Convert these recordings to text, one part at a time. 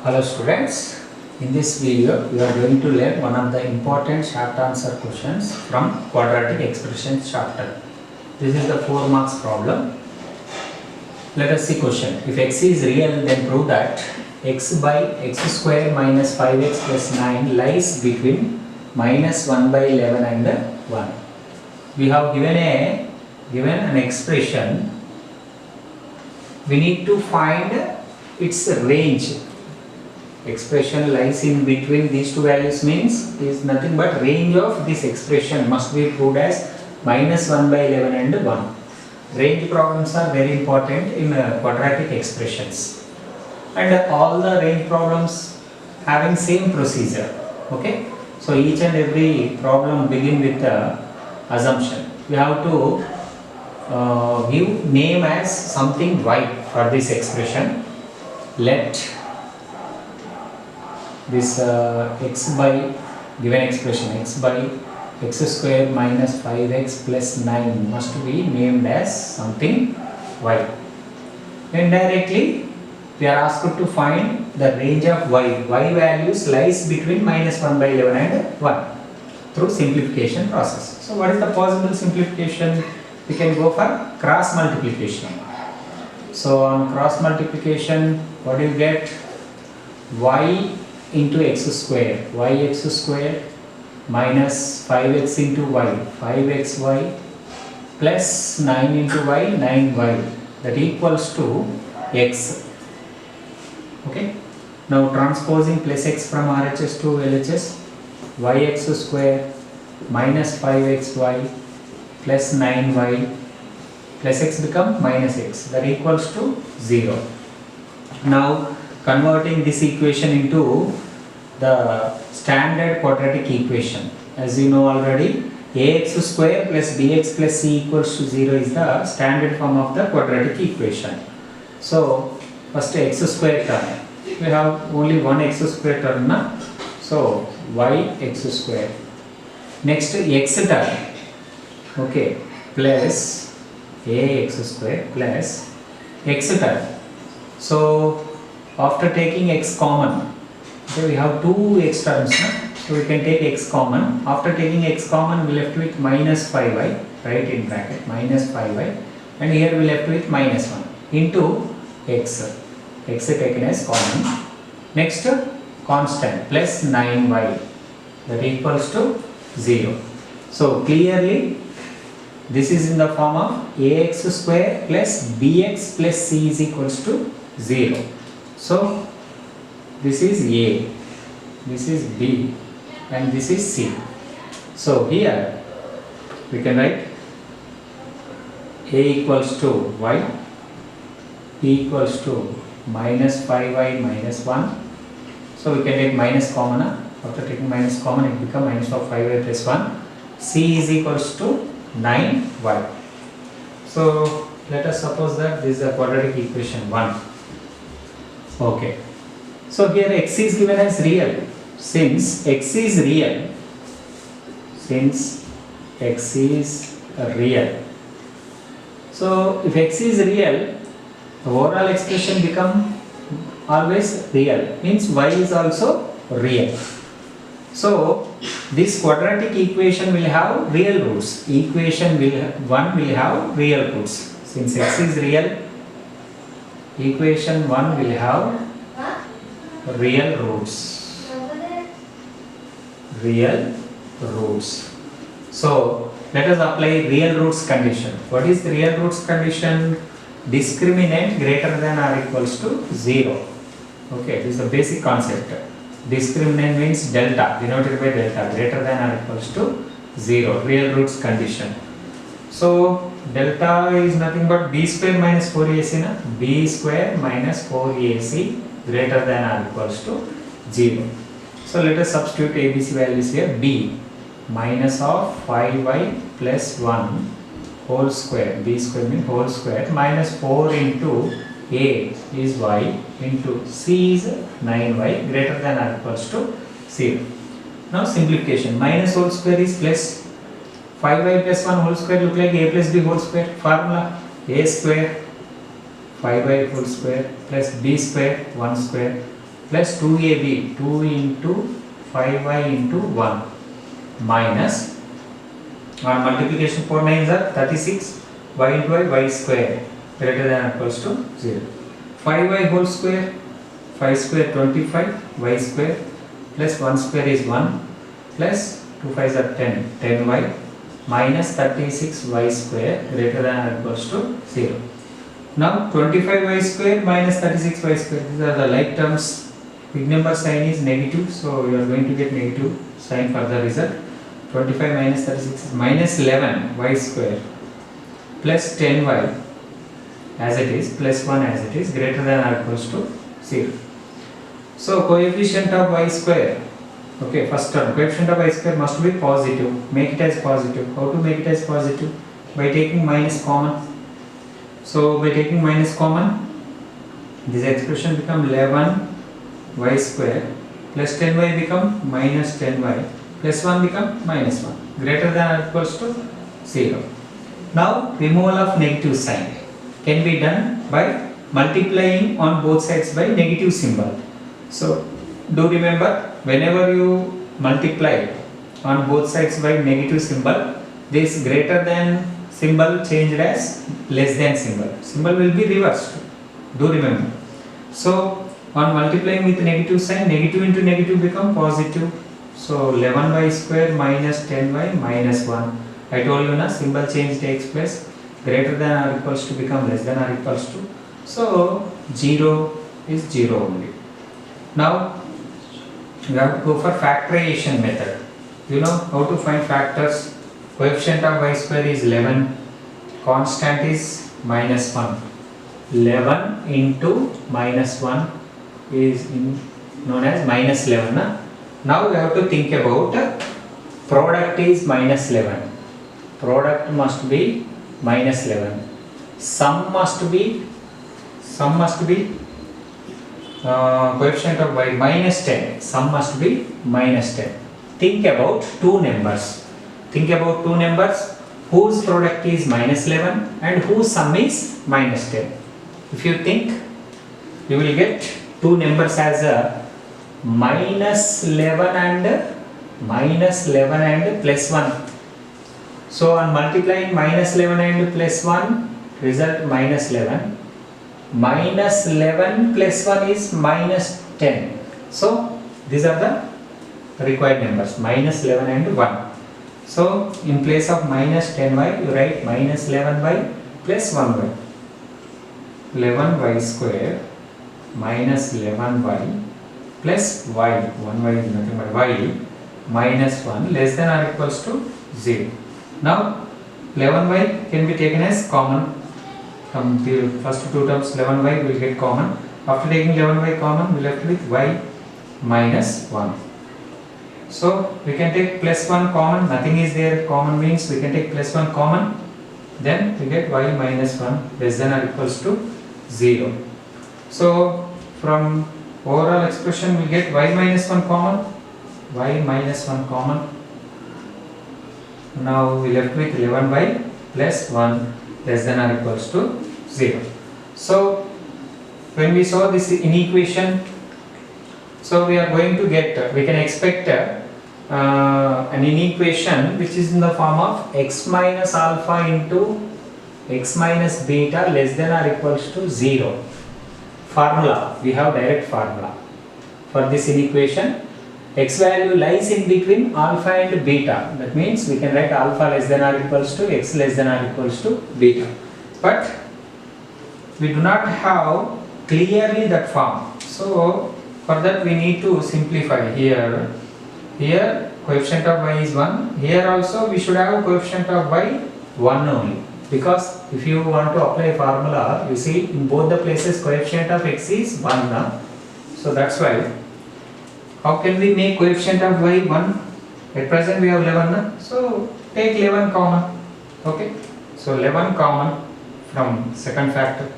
Hello students, in this video we are going to learn one of the important short answer questions from quadratic expressions chapter. This is the 4 marks problem. Let us see question. If x is real, then prove that x by x square minus 5x plus 9 lies between minus 1 by 11 and 1. We have given an expression. We need to find its range. Expression lies in between these two values means is nothing but range of this expression must be proved as minus 1 by 11 and 1. Range problems are very important in quadratic expressions, and all the range problems having same procedure. Okay, so each and every problem begin with the assumption. We have to give name as something y for this expression. Let this x by given expression x by x square minus 5x plus 9 must be named as something y. Indirectly we are asked to find the range of y values lies between minus 1 by 11 and 1 through simplification process. So what is the possible simplification? We can go for cross multiplication. So on cross multiplication, what do you get? Y into x square, yx square minus 5x into y, 5xy plus 9 into y, 9y, that equals to x. Okay. Now transposing plus x from RHS to LHS, yx square minus 5xy plus 9y plus x become minus x, that equals to 0. Now converting this equation into the standard quadratic equation. As you know already, ax square plus bx plus c equals to 0 is the standard form of the quadratic equation. So first x square term, we have only one x square term na? So yx square. Next x term, okay, plus ax square plus x term. So after taking x common, okay, we have two x terms, so we can take x common. After taking x common, we left with minus 5y, right in bracket, minus 5y, and here we left with minus 1 into x taken as common. Next constant plus 9y, that equals to 0. So clearly this is in the form of ax square plus bx plus c is equals to 0. So this is A, this is B, and this is C. So here we can write A equals to y, B equals to minus 5y minus 1. So we can take minus common. After taking minus common, it becomes minus of 5y plus 1. C is equals to 9y. So let us suppose that this is a quadratic equation 1. Okay. So here x is given as real. Since x is real, so if x is real, the overall expression become always real, means y is also real. So this quadratic equation will have real roots. Equation 1 will have real roots. Since x is real, equation 1 will have real roots. So let us apply real roots condition. What is the real roots condition? Discriminant greater than or equals to 0. Okay, this is the basic concept. Discriminant means delta, denoted by delta, greater than or equals to 0. Real roots condition. So delta is nothing but b square minus 4ac na? B square minus 4ac greater than or equals to 0. So let us substitute ABC values here. B minus of 5y plus 1 whole square, b square means whole square, minus 4 into a is y into c is 9y greater than or equals to 0. Now simplification, minus whole square is plus 5y plus 1 whole square look like a plus b whole square. Formula a square 5y whole square plus b square 1 square plus 2ab, 2 into 5y into 1 minus, on multiplication 4 9s are 36, y into y square greater than or equals to 0. 5y whole square, 5 square 25, y square plus 1 square is 1 plus 2 5s are 10, 10y minus 36y square greater than or equals to 0. Now 25y square minus 36y square, these are the like terms. Big number sign is negative, so you are going to get negative sign for the result. 25 minus 36 is minus 11y square plus 10y as it is plus 1 as it is greater than or equals to 0. So coefficient of y square, okay, first term, coefficient of y square must be positive. Make it as positive. How to make it as positive? By taking minus common. So by taking minus common, this expression become 11y square plus 10y become minus 10y plus 1 become minus 1 greater than or equals to 0. Now removal of negative sign can be done by multiplying on both sides by negative symbol. So do remember, whenever you multiply on both sides by negative symbol, this greater than symbol changed as less than symbol. Symbol will be reversed. Do remember. So on multiplying with negative sign, negative into negative become positive. So 11y square minus 10y minus 1. I told you na, symbol change takes place. Greater than or equals to become less than or equals to. So 0 is 0 only. Now we have to go for factorization method. You know how to find factors. Coefficient of y square is 11. Constant is minus 1. 11 into minus 1 is known as minus 11. Na? Now we have to think about product is minus 11. Product must be minus 11. Sum must be coefficient of y minus 10. Sum must be minus 10. Think about two numbers. Think about two numbers whose product is minus 11 and whose sum is minus 10. If you think, you will get two numbers as a minus 11 and plus 1. So on multiplying minus 11 and plus 1, result minus 11. Minus 11 plus 1 is minus 10. So these are the required numbers, minus 11 and 1. So in place of minus 10y, you write minus 11y plus 1y. 11y square minus 11y plus y, 1y is nothing but y, minus 1 less than or equals to 0. Now 11y can be taken as common. From the first two terms 11y will get common. After taking 11y common, we left with y minus 1. So we can take plus 1 common, nothing is there, common means we can take plus 1 common, then we get y minus 1 less than or equals to 0. So from overall expression we get y minus 1 common, y minus 1 common. Now we left with 11y plus 1 less than or equals to 0. So when we saw this inequation, so we are going to get, we can expect an inequation which is in the form of x minus alpha into x minus beta less than or equals to 0. Formula, we have direct formula for this inequation. X value lies in between alpha and beta. That means we can write alpha less than or equals to x less than or equals to beta. But we do not have clearly that form. So for that we need to simplify here. Here coefficient of y is 1. Here also we should have coefficient of y 1 only. Because if you want to apply formula, you see in both the places coefficient of x is 1 now. So that's why. How can we make coefficient of y 1? At present we have 11 now. So take 11 common. Okay. So 11 common from second factor.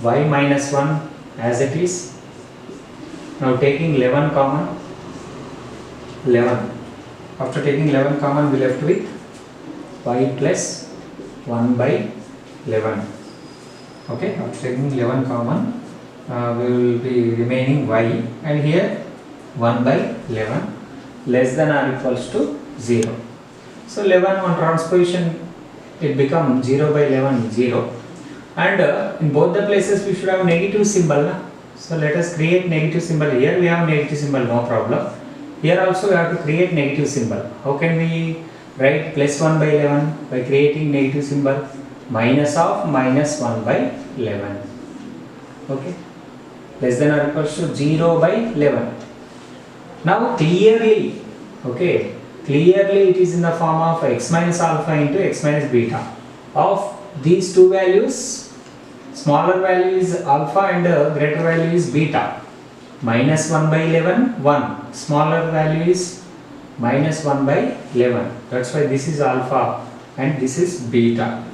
Y minus 1 as it is. Now taking 11 common. 11. After taking 11 common, we left with y plus 1 by 11. Okay. After taking 11 common, we will be remaining y, and here 1 by 11 less than or equals to 0. So 11 on transposition it becomes 0 by 11 0, and in both the places we should have negative symbol na? So let us create negative symbol. Here we have negative symbol, no problem. Here also we have to create negative symbol. How can we write plus 1 by 11? By creating negative symbol, minus of minus 1 by 11. Okay, less than or equals to 0 by 11. Now clearly, okay, clearly it is in the form of x minus alpha into x minus beta. Of these two values, smaller value is alpha and greater value is beta. Minus 1 by 11, 1. Smaller value is minus 1 by 11. That's why this is alpha and this is beta.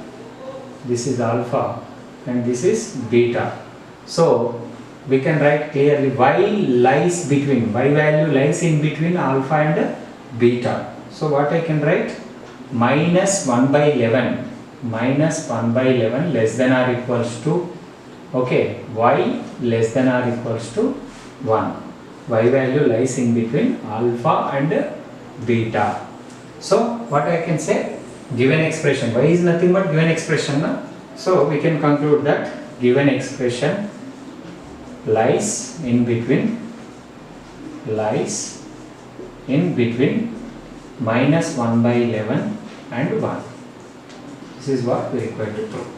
This is alpha and this is beta. So we can write clearly y lies between, y value lies in between alpha and beta. So what I can write? Minus 1 by 11, minus 1 by 11 less than or equals to, okay, y less than or equals to 1. Y value lies in between alpha and beta. So what I can say? Given expression, y is nothing but given expression, na? So we can conclude that given expression lies in between minus 1 by 11 and 1. This is what we require to prove.